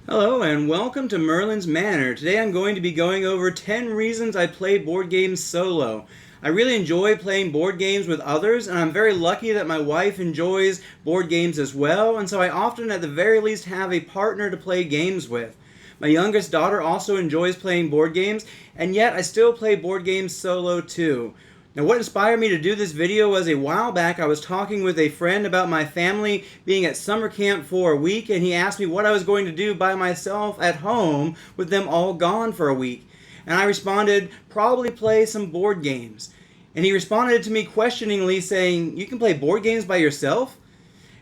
Hello and welcome to Merlin's Manor. Today I'm going to be going over 10 reasons I play board games solo. I really enjoy playing board games with others, and I'm very lucky that my wife enjoys board games as well, and so I often at the very least have a partner to play games with. My youngest daughter also enjoys playing board games, and yet I still play board games solo too. Now, what inspired me to do this video was a while back I was talking with a friend about my family being at summer camp for a week, and he asked me what I was going to do by myself at home with them all gone for a week. And I responded, probably play some board games. And he responded to me questioningly saying, "You can play board games by yourself?"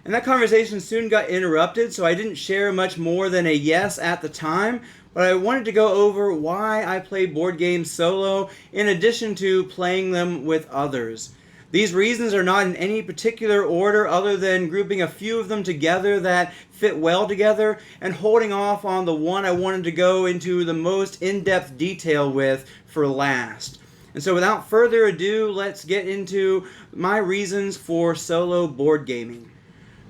And that conversation soon got interrupted, so I didn't share much more than a yes at the time, but I wanted to go over why I play board games solo in addition to playing them with others. These reasons are not in any particular order other than grouping a few of them together that fit well together and holding off on the one I wanted to go into the most in-depth detail with for last. And so without further ado, let's get into my reasons for solo board gaming.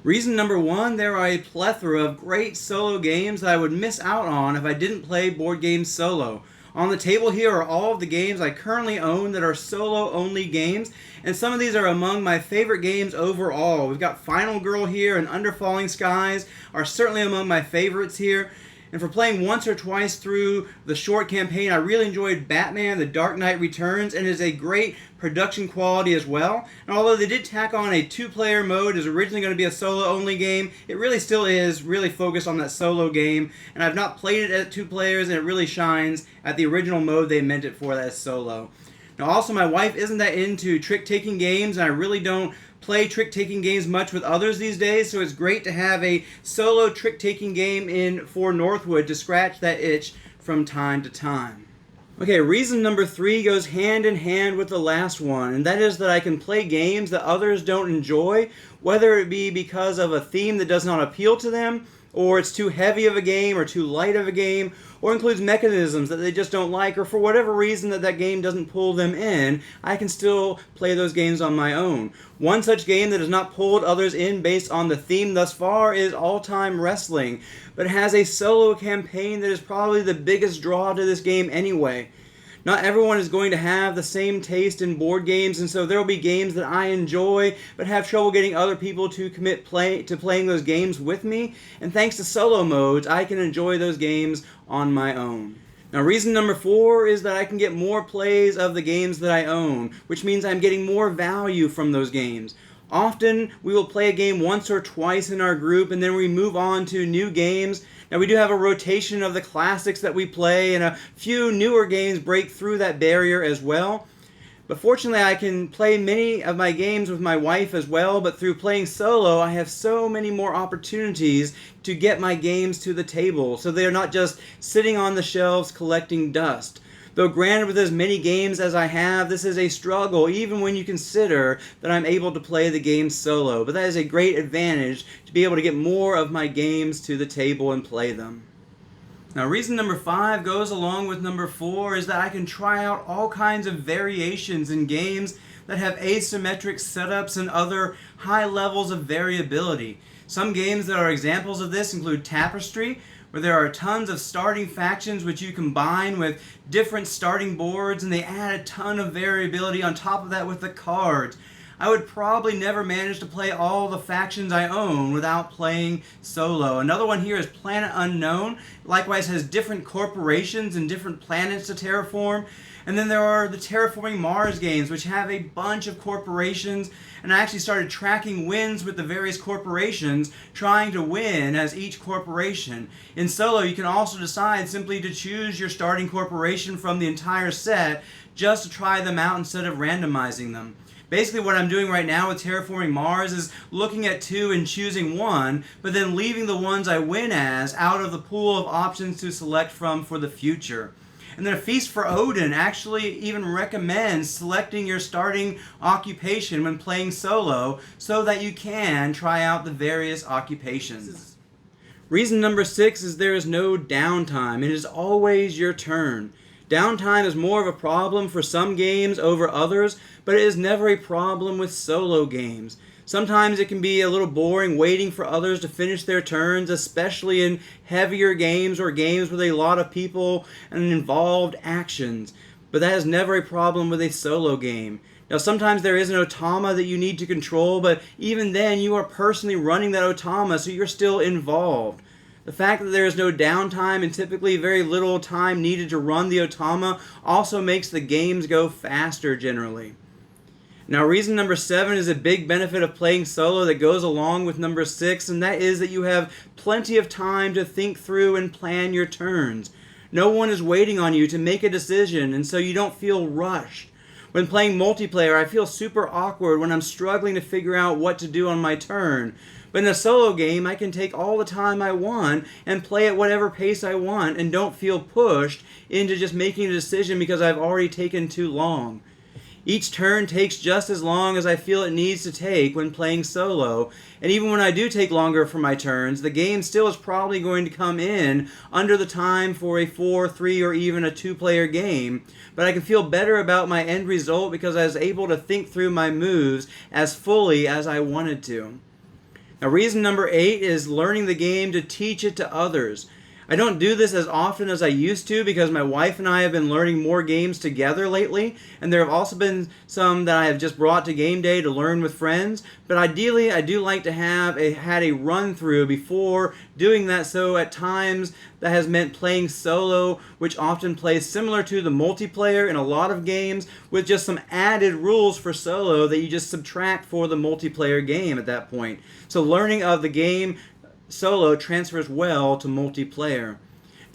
Reason number one, there are a plethora of great solo games that I would miss out on if I didn't play board games solo. On the table here are all of the games I currently own that are solo-only games, and some of these are among my favorite games overall. We've got Final Girl here, and Under Falling Skies are certainly among my favorites here. And for playing once or twice through the short campaign, I really enjoyed Batman: The Dark Knight Returns, and it is a great production quality as well. And although they did tack on a two-player mode, is originally going to be a solo-only game, it really still is really focused on that solo game. And I've not played it at two players, and it really shines at the original mode they meant it for, that is solo. Now also, my wife isn't that into trick-taking games, and I really don't play trick-taking games much with others these days, so it's great to have a solo trick-taking game in for Northwood to scratch that itch from time to time. Okay, reason number three goes hand in hand with the last one, and that is that I can play games that others don't enjoy, whether it be because of a theme that does not appeal to them, or it's too heavy of a game, or too light of a game, or includes mechanisms that they just don't like, or for whatever reason that game doesn't pull them in, I can still play those games on my own. One such game that has not pulled others in based on the theme thus far is All-Time Wrestling, but it has a solo campaign that is probably the biggest draw to this game anyway. Not everyone is going to have the same taste in board games, and so there will be games that I enjoy but have trouble getting other people to commit to playing those games with me, and thanks to solo modes, I can enjoy those games on my own. Now, reason number four is that I can get more plays of the games that I own, which means I'm getting more value from those games. Often, we will play a game once or twice in our group, and then we move on to new games. Now, we do have a rotation of the classics that we play, and a few newer games break through that barrier as well. But fortunately, I can play many of my games with my wife as well, but through playing solo, I have so many more opportunities to get my games to the table, so they are not just sitting on the shelves collecting dust. Though granted, with as many games as I have, this is a struggle, even when you consider that I'm able to play the game solo. But that is a great advantage, to be able to get more of my games to the table and play them. Now, reason number five goes along with number four, is that I can try out all kinds of variations in games that have asymmetric setups and other high levels of variability. Some games that are examples of this include Tapestry, where there are tons of starting factions which you combine with different starting boards, and they add a ton of variability on top of that with the cards. I would probably never manage to play all the factions I own without playing solo. Another one here is Planet Unknown. Likewise has different corporations and different planets to terraform. And then there are the Terraforming Mars games, which have a bunch of corporations, and I actually started tracking wins with the various corporations, trying to win as each corporation. In solo, you can also decide simply to choose your starting corporation from the entire set, just to try them out instead of randomizing them. Basically, what I'm doing right now with Terraforming Mars is looking at two and choosing one, but then leaving the ones I win as out of the pool of options to select from for the future. And then A Feast for Odin actually even recommends selecting your starting occupation when playing solo, so that you can try out the various occupations. Reason number six is there is no downtime. It is always your turn. Downtime is more of a problem for some games over others, but it is never a problem with solo games. Sometimes it can be a little boring waiting for others to finish their turns, especially in heavier games or games with a lot of people and involved actions. But that is never a problem with a solo game. Now, sometimes there is an otama that you need to control, but even then, you are personally running that otama, so you're still involved. The fact that there is no downtime and typically very little time needed to run the otama also makes the games go faster generally. Now, reason number 7 is a big benefit of playing solo that goes along with number 6, and that is that you have plenty of time to think through and plan your turns. No one is waiting on you to make a decision, and so you don't feel rushed. When playing multiplayer, I feel super awkward when I'm struggling to figure out what to do on my turn. But in a solo game, I can take all the time I want and play at whatever pace I want and don't feel pushed into just making a decision because I've already taken too long. Each turn takes just as long as I feel it needs to take when playing solo, and even when I do take longer for my turns, the game still is probably going to come in under the time for a 4, 3, or even a 2-player game, but I can feel better about my end result because I was able to think through my moves as fully as I wanted to. Now, reason number 8 is learning the game to teach it to others. I don't do this as often as I used to because my wife and I have been learning more games together lately, and there have also been some that I have just brought to game day to learn with friends, but ideally I do like to have had a run through before doing that, so at times that has meant playing solo, which often plays similar to the multiplayer in a lot of games with just some added rules for solo that you just subtract for the multiplayer game at that point. So learning of the game solo transfers well to multiplayer.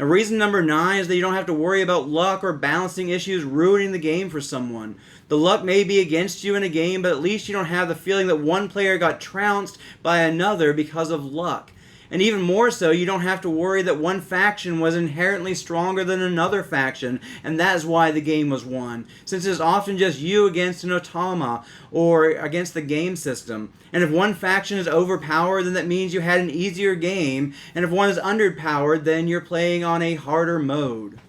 Now, reason number 9 is that you don't have to worry about luck or balancing issues ruining the game for someone. The luck may be against you in a game, but at least you don't have the feeling that one player got trounced by another because of luck. And even more so, you don't have to worry that one faction was inherently stronger than another faction, and that is why the game was won, since it is often just you against an otama, or against the game system. And if one faction is overpowered, then that means you had an easier game, and if one is underpowered, then you're playing on a harder mode.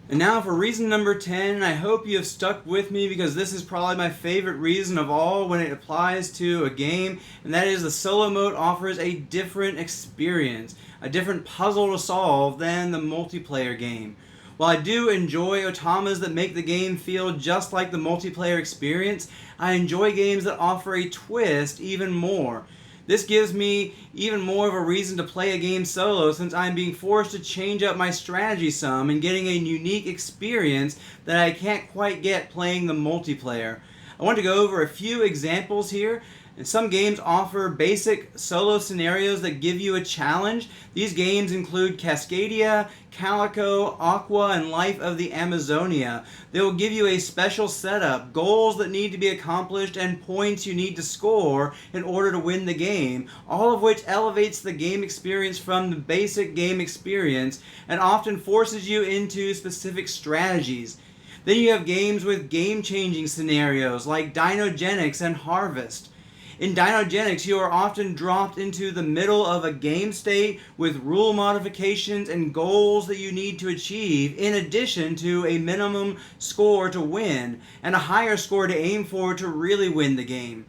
And now for reason number 10, I hope you have stuck with me because this is probably my favorite reason of all when it applies to a game, and that is the solo mode offers a different experience, a different puzzle to solve than the multiplayer game. While I do enjoy otamas that make the game feel just like the multiplayer experience, I enjoy games that offer a twist even more. This gives me even more of a reason to play a game solo since I'm being forced to change up my strategy some and getting a unique experience that I can't quite get playing the multiplayer. I want to go over a few examples here. And some games offer basic solo scenarios that give you a challenge. These games include Cascadia, Calico, Aqua, and Life of the Amazonia. They will give you a special setup, goals that need to be accomplished, and points you need to score in order to win the game, all of which elevates the game experience from the basic game experience and often forces you into specific strategies. Then you have games with game-changing scenarios like Dinogenics and Harvest. In Dinogenics, you are often dropped into the middle of a game state with rule modifications and goals that you need to achieve, in addition to a minimum score to win, and a higher score to aim for to really win the game.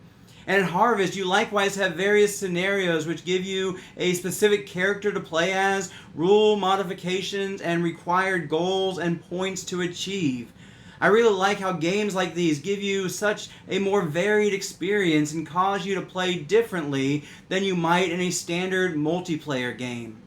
And in Harvest, you likewise have various scenarios which give you a specific character to play as, rule modifications, and required goals and points to achieve. I really like how games like these give you such a more varied experience and cause you to play differently than you might in a standard multiplayer game.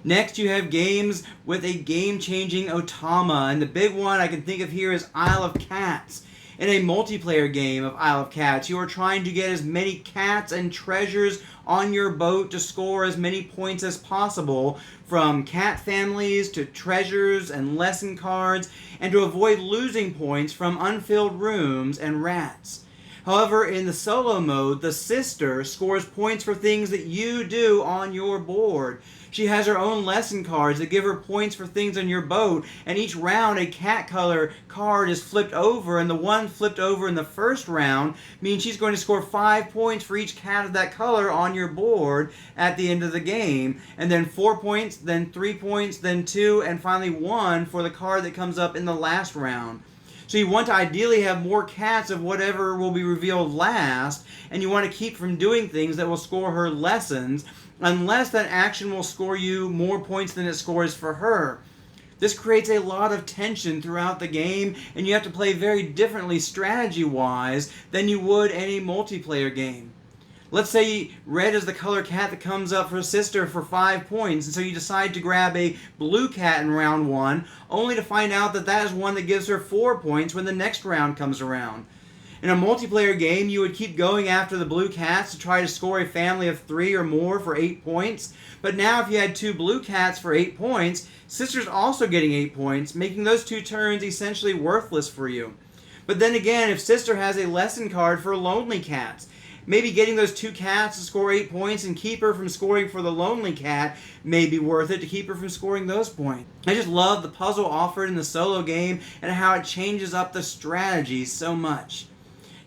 Next, you have games with a game-changing otama, and the big one I can think of here is Isle of Cats. In a multiplayer game of Isle of Cats, you are trying to get as many cats and treasures on your boat to score as many points as possible, from cat families to treasures and lesson cards, and to avoid losing points from unfilled rooms and rats. However, in the solo mode, the sister scores points for things that you do on your board. She has her own lesson cards that give her points for things on your boat, and each round a cat color card is flipped over, and the one flipped over in the first round means she's going to score 5 points for each cat of that color on your board at the end of the game, and then 4 points, then 3 points, then 2, and finally 1 for the card that comes up in the last round. So you want to ideally have more cats of whatever will be revealed last, and you want to keep from doing things that will score her lessons, unless that action will score you more points than it scores for her. This creates a lot of tension throughout the game, and you have to play very differently strategy-wise than you would any multiplayer game. Let's say red is the color cat that comes up for sister for 5 points, and so you decide to grab a blue cat in round 1, only to find out that that is one that gives her 4 points when the next round comes around. In a multiplayer game, you would keep going after the blue cats to try to score a family of 3 or more for 8 points. But now if you had 2 blue cats for 8 points, sister's also getting 8 points, making those 2 turns essentially worthless for you. But then again, if sister has a lesson card for lonely cats, maybe getting those 2 cats to score 8 points and keep her from scoring for the lonely cat may be worth it to keep her from scoring those points. I just love the puzzle offered in the solo game and how it changes up the strategy so much.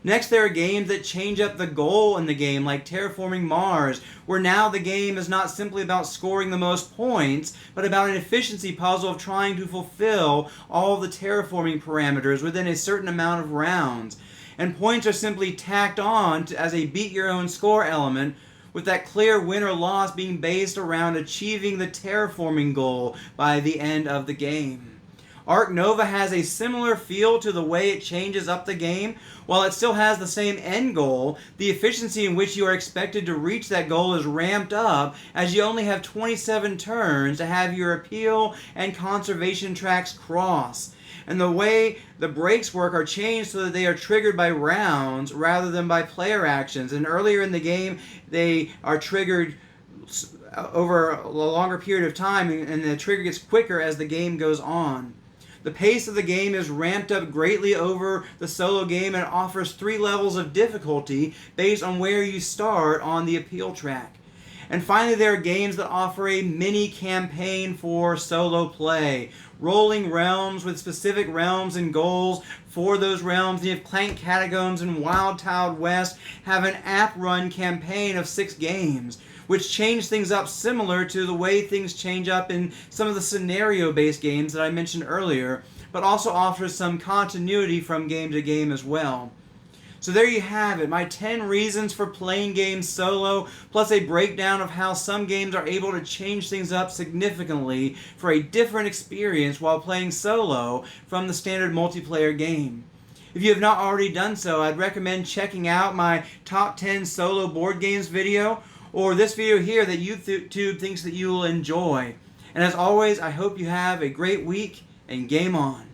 Next, there are games that change up the goal in the game, like Terraforming Mars, where now the game is not simply about scoring the most points, but about an efficiency puzzle of trying to fulfill all the terraforming parameters within a certain amount of rounds. And points are simply tacked on as a beat-your-own-score element, with that clear win or loss being based around achieving the terraforming goal by the end of the game. Ark Nova has a similar feel to the way it changes up the game. While it still has the same end goal, the efficiency in which you are expected to reach that goal is ramped up, as you only have 27 turns to have your appeal and conservation tracks cross. And the way the breaks work are changed so that they are triggered by rounds rather than by player actions. And earlier in the game, they are triggered over a longer period of time, and the trigger gets quicker as the game goes on. The pace of the game is ramped up greatly over the solo game and offers 3 levels of difficulty based on where you start on the appeal track. And finally, there are games that offer a mini campaign for solo play. Rolling realms with specific realms and goals for those realms. And you have Clank Catacombs and Wild Tiled West have an app run campaign of 6 games, which change things up similar to the way things change up in some of the scenario-based games that I mentioned earlier, but also offers some continuity from game to game as well. So there you have it, my 10 reasons for playing games solo, plus a breakdown of how some games are able to change things up significantly for a different experience while playing solo from the standard multiplayer game. If you have not already done so, I'd recommend checking out my top 10 solo board games video, or this video here that YouTube thinks that you will enjoy. And as always, I hope you have a great week, and game on.